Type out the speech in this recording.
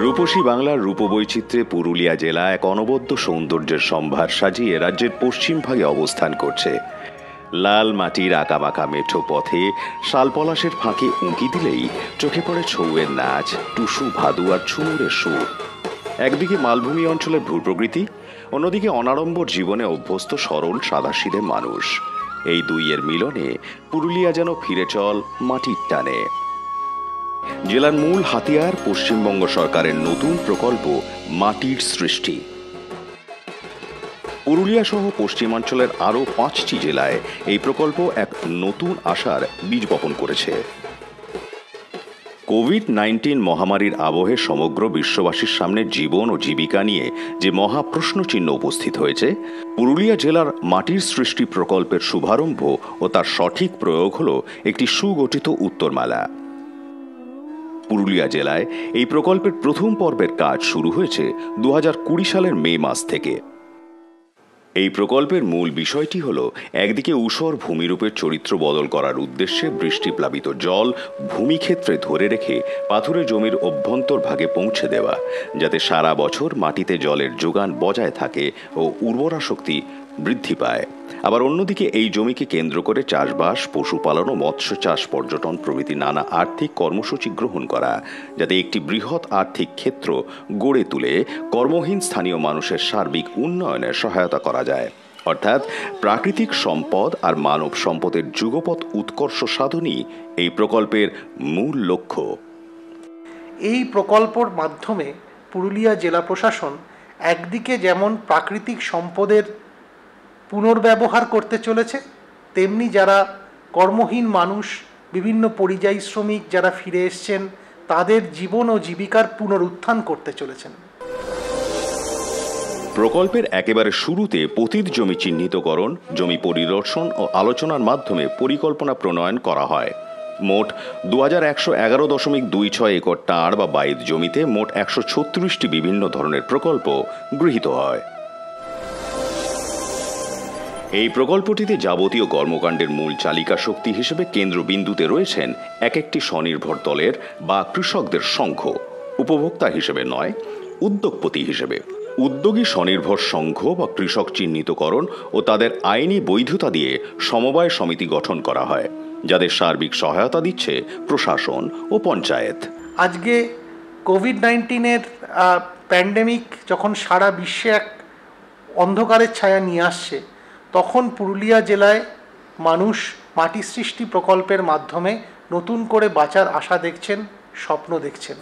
রূপসী বাংলার রূপবৈচিত্র্যে পুরুলিয়া জেলা এক অনবদ্য সৌন্দর্যের সম্ভার সাজিয়ে রাজ্যের পশ্চিম ভাগে অবস্থান করছে। লাল মাটির আঁকাবাঁকা মেঠো পথে শালপলাশের ফাঁকে উঁকি দিলেই চোখে পড়ে ছৌয়ের নাচ, টুসু, ভাদু আর ঝুমুরের সুর। একদিকে মালভূমি অঞ্চলের ভূপ্রকৃতি, অন্যদিকে অনাড়ম্বর জীবনে অভ্যস্ত সরল সাদাসিধে মানুষ। এই দুইয়ের মিলনে পুরুলিয়া যেন ফিরে চল মাটির টানে। জেলার মূল হাতিয়ার পশ্চিমবঙ্গ সরকারের নতুন প্রকল্প মাটির সৃষ্টি। পুরুলিয়া সহ পশ্চিমাঞ্চলের আরও 5টি জেলায় এই প্রকল্প এক নতুন আশার বীজ বপন করেছে। কোভিড-19 মহামারীর আবহে সমগ্র বিশ্ববাসীর সামনে জীবন ও জীবিকা নিয়ে যে মহা প্রশ্নচিহ্ন উপস্থিত হয়েছে, পুরুলিয়া জেলার মাটির সৃষ্টি প্রকল্পের শুভারম্ভ ও তার সঠিক প্রয়োগ হল একটি সুগঠিত উত্তরমালা। পুরুলিয়া জেলায় এই প্রকল্পের প্রথম পর্বের কাজ শুরু হয়েছে 2020 সালের মে মাস থেকে। এই প্রকল্পের মূল বিষয়টি হল একদিকে ঊষর ভূমিরূপের চরিত্র বদল করার উদ্দেশ্যে বৃষ্টিপ্লাবিত জল ভূমিক্ষেত্রে ধরে রেখে পাথুরে জমির অভ্যন্তর ভাগে পৌঁছে দেওয়া, যাতে সারা বছর মাটিতে জলের যোগান বজায় থাকে ও উর্বরা শক্তি বৃদ্ধি পায়। আবার অন্যদিকে এই জমিকে কেন্দ্র করে চাষবাস, পশুপালন ও মৎস্য চাষ, পর্যটন প্রভৃতি নানা আর্থিক কর্মসূচি গ্রহণ করা, যাতে একটি বৃহৎ আর্থিক ক্ষেত্র গড়ে তুলে কর্মহীন স্থানীয় মানুষের সার্বিক উন্নয়নে সহায়তা করা যায়। অর্থাৎ প্রাকৃতিক সম্পদ আর মানব সম্পদের যুগপৎ উৎকর্ষ সাধনই এই প্রকল্পের মূল লক্ষ্য। এই প্রকল্পের মাধ্যমে পুরুলিয়া জেলা প্রশাসন একদিকে যেমন প্রাকৃতিক সম্পদের পুনর্ব্যবহার করতে চলেছে, তেমনি যারা কর্মহীন মানুষ, বিভিন্ন পরিযায়ী শ্রমিক যারা ফিরে এসছেন, তাদের জীবন ও জীবিকার পুনরুত্থান করতে চলেছেন। প্রকল্পের একেবারে শুরুতে পতিত জমি চিহ্নিতকরণ, জমি পরিদর্শন ও আলোচনার মাধ্যমে পরিকল্পনা প্রণয়ন করা হয়। মোট 2111.26 একর টাঁড় বা বাইদ জমিতে মোট 136টি বিভিন্ন ধরনের প্রকল্প গৃহীত হয়। এই প্রকল্পটিতে যাবতীয় কর্মকাণ্ডের মূল চালিকা শক্তি হিসেবে কেন্দ্রবিন্দুতে রয়েছেন এক একটি স্বনির্ভর দলের বা কৃষকদের সংঘ, উপভোক্তা হিসেবে নয়, উদ্যোগপতি হিসেবে। উদ্যোগী স্বনির্ভর সংঘ বা কৃষক চিহ্নিতকরণ ও তাদের আইনি বৈধতা দিয়ে সমবায় সমিতি গঠন করা হয়, যাদের সার্বিক সহায়তা দিচ্ছে প্রশাসন ও পঞ্চায়েত। আজকে কোভিড-19 প্যান্ডেমিক যখন সারা বিশ্বে এক অন্ধকারের ছায়া নিয়ে আসছে, তখন পুরুলিয়া জেলায় মানুষ মাটি সৃষ্টি প্রকল্পের মাধ্যমে নতুন করে বাঁচার আশা দেখছেন, স্বপ্ন দেখছেন।